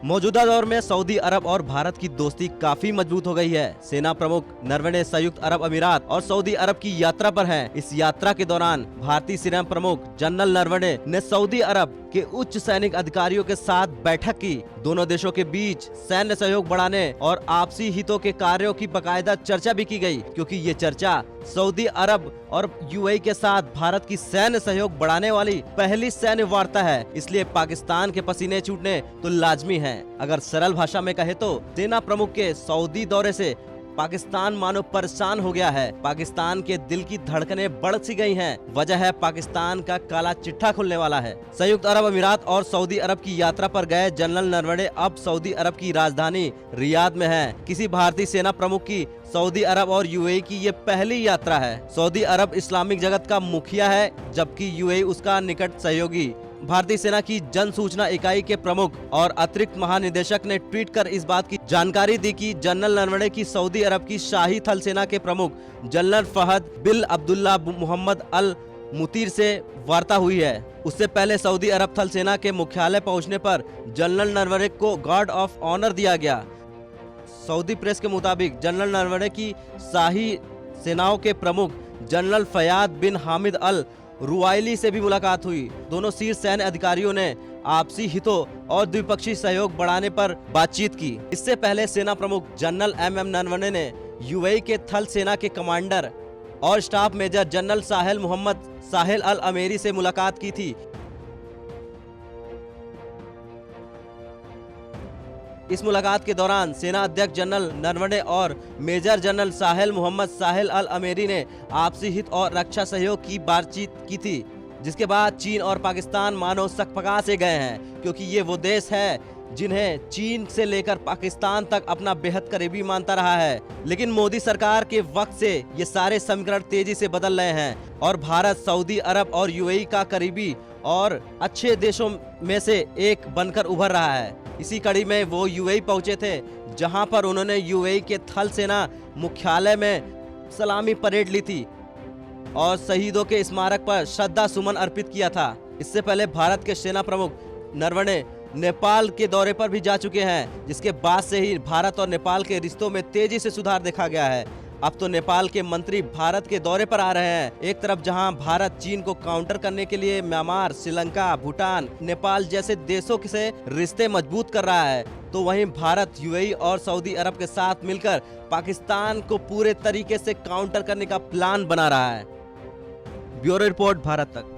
मौजूदा दौर में सऊदी अरब और भारत की दोस्ती काफी मजबूत हो गई है। सेना प्रमुख नरवणे संयुक्त अरब अमीरात और सऊदी अरब की यात्रा पर हैं। इस यात्रा के दौरान भारतीय सेना प्रमुख जनरल नरवणे ने सऊदी अरब के उच्च सैनिक अधिकारियों के साथ बैठक की। दोनों देशों के बीच सैन्य सहयोग बढ़ाने और आपसी हितों के कार्यों की बाकायदा चर्चा भी की गई, क्योंकि ये चर्चा सऊदी अरब और यूएई के साथ भारत की सैन्य सहयोग बढ़ाने वाली पहली सैन्य वार्ता है। इसलिए पाकिस्तान के पसीने छूटने तो लाजमी है। अगर सरल भाषा में कहे तो सेना प्रमुख के सऊदी दौरे से पाकिस्तान मानो परेशान हो गया है। पाकिस्तान के दिल की धड़कनें बढ़ सी गई हैं। वजह है पाकिस्तान का काला चिट्ठा खुलने वाला है। संयुक्त अरब अमीरात और सऊदी अरब की यात्रा पर गए जनरल नरवणे अब सऊदी अरब की राजधानी रियाद में हैं। किसी भारतीय सेना प्रमुख की सऊदी अरब और यूएई की ये पहली यात्रा है। सऊदी अरब इस्लामिक जगत का मुखिया है, जबकि यूएई उसका निकट सहयोगी। भारतीय सेना की जन सूचना इकाई के प्रमुख और अतिरिक्त महानिदेशक ने ट्वीट कर इस बात की जानकारी दी कि जनरल नरवणे की सऊदी अरब की शाही थल सेना के प्रमुख जनरल फहद बिन अब्दुल्ला मोहम्मद अल मुतीर से वार्ता हुई है। उससे पहले सऊदी अरब थल सेना के मुख्यालय पहुंचने पर जनरल नरवणे को गार्ड ऑफ ऑनर दिया गया। सऊदी प्रेस के मुताबिक जनरल नरवणे की शाही सेनाओं के प्रमुख जनरल फयाद बिन हामिद अल रुवाइली से भी मुलाकात हुई। दोनों शीर्ष सैन्य अधिकारियों ने आपसी हितों और द्विपक्षीय सहयोग बढ़ाने पर बातचीत की। इससे पहले सेना प्रमुख जनरल एम नरवणे ने यूएई के थल सेना के कमांडर और स्टाफ मेजर जनरल साहिल मोहम्मद साहिल अल अमेरी से मुलाकात की थी। इस मुलाकात के दौरान सेना अध्यक्ष जनरल नरवणे और मेजर जनरल साहिल मोहम्मद साहिल अल अमेरी ने आपसी हित और रक्षा सहयोग की बातचीत की थी, जिसके बाद चीन और पाकिस्तान मानो सकपका से गए हैं, क्योंकि ये वो देश है जिन्हें चीन से लेकर पाकिस्तान तक अपना बेहद करीबी मानता रहा है। लेकिन मोदी सरकार के वक्त से ये सारे समीकरण तेजी से बदल रहे हैं और भारत सऊदी अरब और यूएई का करीबी और अच्छे देशों में से एक बनकर उभर रहा है। इसी कड़ी में वो यूएई पहुंचे थे, जहां पर उन्होंने यूएई के थल सेना मुख्यालय में सलामी परेड ली थी और शहीदों के स्मारक पर श्रद्धा सुमन अर्पित किया था। इससे पहले भारत के सेना प्रमुख नरवणे नेपाल के दौरे पर भी जा चुके हैं, जिसके बाद से ही भारत और नेपाल के रिश्तों में तेजी से सुधार देखा गया है। अब तो नेपाल के मंत्री भारत के दौरे पर आ रहे हैं। एक तरफ जहां भारत चीन को काउंटर करने के लिए म्यांमार, श्रीलंका, भूटान, नेपाल जैसे देशों से रिश्ते मजबूत कर रहा है, तो वहीं भारत यूएई और सऊदी अरब के साथ मिलकर पाकिस्तान को पूरे तरीके से काउंटर करने का प्लान बना रहा है। ब्यूरो रिपोर्ट, भारत तक।